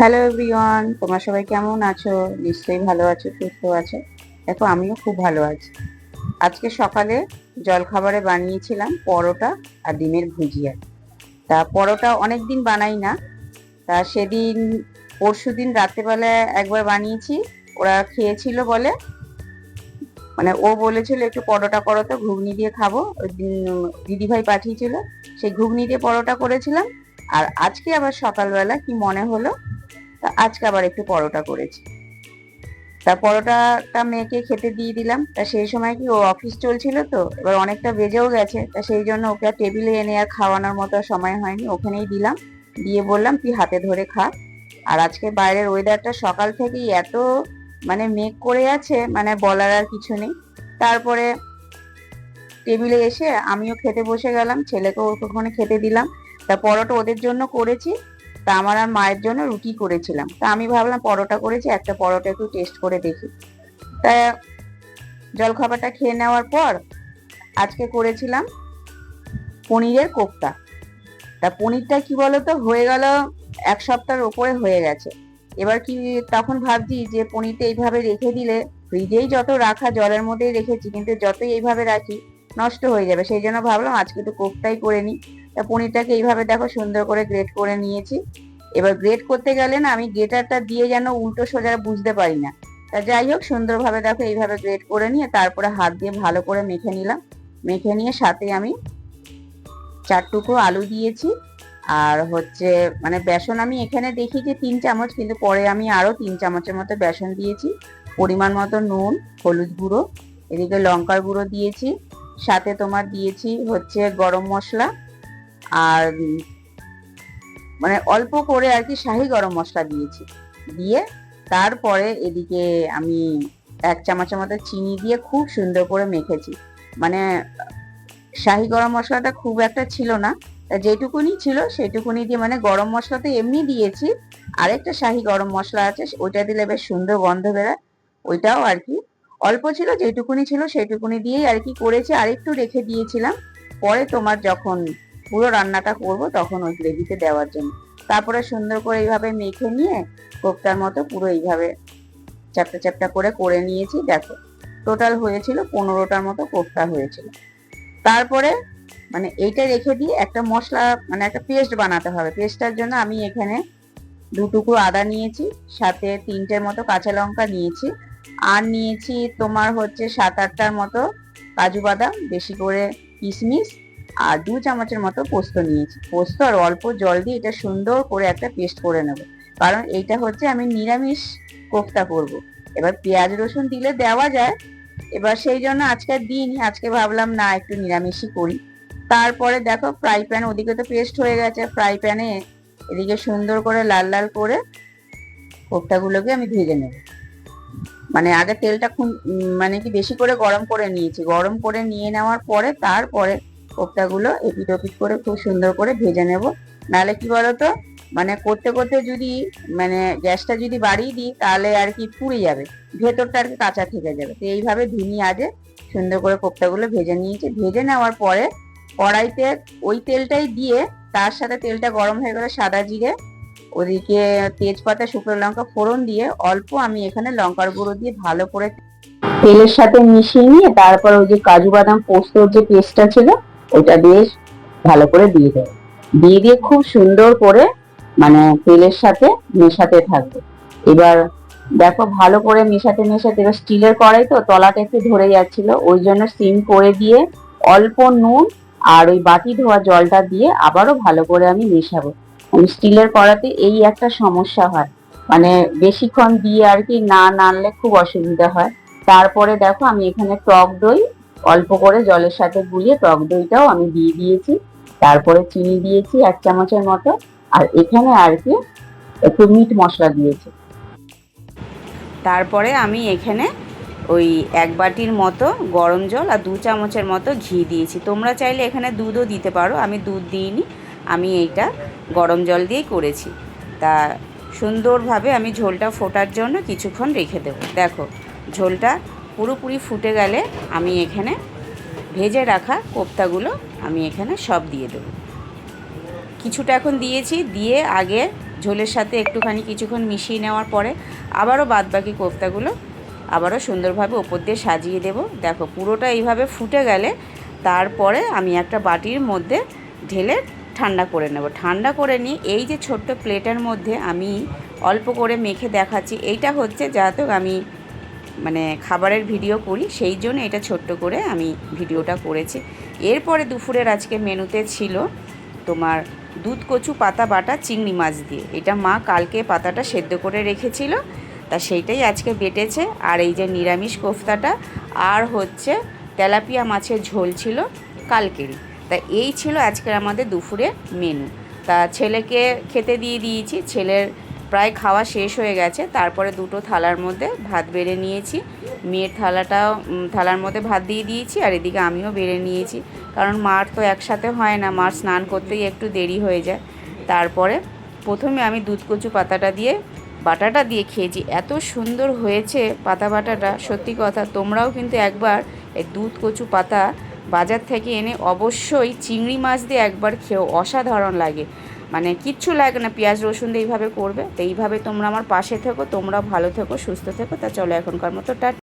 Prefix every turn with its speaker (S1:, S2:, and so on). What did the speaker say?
S1: Hello everyone, তোমরা সবাই কেমন আছো? নিশ্চয়ই ভালো আছো, সুস্থ আছো। দেখো, আমিও খুব ভালো আছি। আজকে সকালে জলখাবারে বানিয়েছিলাম পরোটা আর ডিমের ভুজিয়া। তা পরোটা অনেক দিন বানাই না, তা সেদিন পরশুদিন রাত্রেবেলা একবার বানিয়েছি। ওরা খেয়েছিল বলে, মানে ও বলেছিল একটু পরোটা করো তো, ঘুগনি দিয়ে খাবো। ওই দিন দিদিভাই পাঠিয়েছিল, সেই ঘুগনি দিয়ে পরোটা করেছিলাম। আর আজকে আবার সকালবেলা কি মনে হলো, তা আজকে আবার একটু পরোটা করেছি। তা পরোটাটা মেয়েকে খেতে দিয়ে দিলাম। তা সেই সময় কি ও অফিস চলছিল, তো এবার অনেকটা বেজেও গেছে। তা সেই জন্য ওকে আর টেবিলে এনে আর খাওয়ানোর মতো সময় হয়নি, ওখানেই দিলাম। দিয়ে বললাম তুই হাতে ধরে খা। আর আজকে বাইরের ওয়েদারটা সকাল থেকেই এত মানে মেঘ করে আছে, মানে বলার আর কিছু নেই। তারপরে টেবিলে এসে আমিও খেতে বসে গেলাম, ছেলেকেও ওখানে খেতে দিলাম। তা পরোটা ওদের জন্য করেছি, তা আমার আর মায়ের জন্য রুটি করেছিলাম। তা আমি ভাবলাম পরোটা করেছি, একটা পরোটা একটু টেস্ট করে দেখি। তা জলখাবারটা খেয়ে নেওয়ার পর আজকে করেছিলাম পনিরের কোফতা। তা পনিরটা কি বলতো হয়ে গেল, এক সপ্তাহের ওপরে হয়ে গেছে। এবার কি, তখন ভাবছি যে পনিরটা এইভাবে রেখে দিলে, ফ্রিজেই যত রাখা জলের মধ্যেই রেখেছি, কিন্তু যতই এইভাবে রাখি নষ্ট হয়ে যাবে। সেই জন্য ভাবলাম আজকে একটু কোফতাই করে নিই। তা পনিরটাকে এইভাবে দেখো সুন্দর করে গ্রেট করে নিয়েছি। এবার গ্রেট করতে গেলে না, আমি গ্রেটারটা দিয়ে যেন উল্টো সোজা বুঝতে পারি না। তা যাই হোক, সুন্দরভাবে দেখো এইভাবে গ্রেট করে নিয়ে তারপরে হাত দিয়ে ভালো করে মেখে নিলাম। মেখে নিয়ে সাথে আমি 4 টুকরো আলু দিয়েছি। আর হচ্ছে মানে বেসন আমি এখানে দেখি যে 3 চামচ, কিন্তু পরে আমি আরো 3 চামচের মতো বেসন দিয়েছি। পরিমাণ মতো নুন, হলুদ গুঁড়ো, এদিকে লঙ্কার গুঁড়ো দিয়েছি। সাথে তোমার দিয়েছি হচ্ছে গরম মশলা। আর মানে অল্প করে আর কি শাহি গরম মশলা দিয়েছি। দিয়ে তারপরে এদিকে আমি 1 চামচের মতো চিনি দিয়ে খুব সুন্দর করে মেখেছি। মানে শাহি গরম মশলাটা খুব একটা ছিল না, যেটুকুনি ছিল সেটুকুনি দিয়ে, মানে গরম মশলা তো এমনি দিয়েছি। আরেকটা শাহি গরম মশলা আছে, ওইটা দিলে বেশ সুন্দর গন্ধ বেরোয়। ওইটাও আর কি অল্প ছিল, যেটুকুনি ছিল সেটুকুনি দিয়েই আর কি করেছি। আর একটু রেখে দিয়েছিলাম পরে তোমার যখন পুরো রান্নাটা করব তখন ওই গ্রেভিতে দেওয়ার জন্য। তারপরে সুন্দর করে এইভাবে মেখে নিয়ে কোফতার মতো পুরো এইভাবে চ্যাপটা চ্যাপটা করে করে নিয়েছি। দেখো, টোটাল হয়েছিল 15টার মতো কোফতা হয়েছিল। তারপরে মানে এইটা রেখে দিয়ে একটা মশলা, মানে একটা পেস্ট বানাতে হবে। পেস্টটার জন্য আমি এখানে 2 টুকরো আদা নিয়েছি, সাথে 3টের মতো কাঁচা লঙ্কা নিয়েছি। আর নিয়েছি তোমার হচ্ছে 7-8টার মতো কাজু বাদাম, বেশি করে কিশমিশ। আর 2 চামচের মতো পোস্ত নিয়েছি। পোস্ত আর অল্প জল দিয়ে এটা সুন্দর করে একটা পেস্ট করে নেব, কারণ এইটা হচ্ছে আমি নিরামিষ কোফতা করব। এবার পেঁয়াজ রসুন দিলে দেওয়া যায়, এবার সেই জন্য আজকে দিইনি। আজকে ভাবলাম না, একটু নিরামিষই করি। তারপরে দেখো ফ্রাই প্যান, ওদিকে তো পেস্ট হয়ে গেছে, ফ্রাই প্যানে এদিকে সুন্দর করে লাল লাল করে কোফতাগুলোকে আমি ভেজে নেব। মানে আগে তেলটা খুব মানে কি বেশি করে গরম করে নিয়েছি। গরম করে নিয়ে নেওয়ার পরে তারপরে কোফতাগুলো এপিট ওপিট করে খুব সুন্দর করে ভেজে নেব। নাহলে কি বলতো, মানে করতে করতে যদি মানে গ্যাসটা যদি বাড়িয়ে দিই তাহলে আর কি পুড়ে যাবে, ভেতরটা আর কি কাঁচা থেকে যাবে। তো এইভাবে ধিমি আজে সুন্দর করে কোফতাগুলো ভেজে নিয়েছি। ভেজে নেওয়ার পরে কড়াইতে ওই তেলটাই দিয়ে, তার সাথে তেলটা গরম হয়ে গেলে সাদা জিরে, ওদিকে তেজপাতা শুকনো লঙ্কা ফোড়ন দিয়ে অল্প আমি এখানে লঙ্কার গুঁড়ো দিয়ে ভালো করে তেলের সাথে মিশিয়ে নিয়ে তারপর ওই যে কাজু বাদাম পোস্তর যে পেস্টটা ছিল ওইটা বেশ ভালো করে দিয়ে দেবো। দিয়ে দিয়ে খুব সুন্দর করে মানে তেলের সাথে মেশাতে থাকবে। এবার দেখো ভালো করে মেশাতে মেশাতে, এবার স্টিলের কড়াই তো তলাটা একটু ধরে যাচ্ছিল, ওই জন্য সিম করে দিয়ে অল্প নুন আর ওই বাটি ধোয়া জলটা দিয়ে আবারও ভালো করে আমি মেশাবো। স্টিলের কড়াতে এই একটা সমস্যা হয়, মানে বেশিক্ষণ দিয়ে আর কি না নাড়লে খুব অসুবিধা হয়। তারপরে দেখো আমি এখানে টক দই অল্প করে জলের সাথে গুলিয়ে টক দইটাও আমি দিয়ে দিয়েছি। তারপরে চিনি দিয়েছি 1 চামচের মতো। আর এখানে আর কি একটু মিট মশলা দিয়েছি। তারপরে আমি এখানে ওই 1 বাটির মতো গরম জল আর 2 চামচের মতো ঘি দিয়েছি। তোমরা চাইলে এখানে দুধও দিতে পারো, আমি দুধ দিইনি, আমি এইটা গরম জল দিয়েই করেছি। তা সুন্দরভাবে আমি ঝোলটা ফোটার জন্য কিছুক্ষণ রেখে দেবো। দেখো ঝোলটা পুরোপুরি ফুটে গেলে আমি এখানে ভেজে রাখা কোফতাগুলো আমি এখানে সব দিয়ে দেবো। কিছুটা এখন দিয়েছি, দিয়ে আগে ঝোলের সাথে একটুখানি কিছুক্ষণ মিশিয়ে নেওয়ার পরে আবারও বাদবাকি কোফতাগুলো আবারও সুন্দরভাবে ওপর দিয়ে সাজিয়ে দেব। দেখো পুরোটা এইভাবে ফুটে গেলে তারপরে আমি একটা বাটির মধ্যে ঢেলে ঠান্ডা করে নেব। ঠান্ডা করে নিয়ে এই যে ছোট্ট প্লেটের মধ্যে আমি অল্প করে মেখে দেখাচ্ছি, এইটা হচ্ছে যাতে আমি মানে খাবারের ভিডিও করি, সেই জন্য এটা ছোট্ট করে আমি ভিডিওটা করেছি। এরপরে দুপুরের আজকে মেনুতে ছিল তোমার দুধ কচু পাতা বাটা চিংড়ি মাছ দিয়ে। এটা মা কালকে পাতাটা সেদ্ধ করে রেখেছিল, তা সেইটাই আজকে বেটেছে। আর এই যে নিরামিষ কোফতাটা আর হচ্ছে তেলাপিয়া মাছের ঝোল ছিল কালকেরই। তা এই ছিল আজকের আমাদের দুপুরে মেনু। তা ছেলেকে খেতে দিয়ে দিয়েছি, ছেলের প্রায় খাওয়া শেষ হয়ে গেছে। তারপরে দুটো থালার মধ্যে ভাত বেড়ে নিয়েছি, মেয়ের থালার মধ্যে ভাত দিয়ে দিয়েছি, আর এদিকে আমিও বেড়ে নিয়েছি, কারণ মার তো একসাথে হয় না, মার স্নান করতেই একটু দেরি হয়ে যায়। তারপরে প্রথমে আমি দুধ কচু বাটাটা দিয়ে খেয়েছি, এত সুন্দর হয়েছে পাতা বাটাটা, সত্যি কথা। তোমরাও কিন্তু একবার এই দুধ কচু পাতা বাজার থেকে এনে অবশ্যই চিংড়ি মাছ দিয়ে একবার খেও, অসাধারণ লাগে, মানে কিচ্ছু লাগে না, পেঁয়াজ রসুন দিয়ে এইভাবে করবে। তো এইভাবে তোমরা আমার পাশে থেকো, তোমরাও ভালো থেকো, সুস্থ থেকো। তা চলো এখনকার মতো টাটা।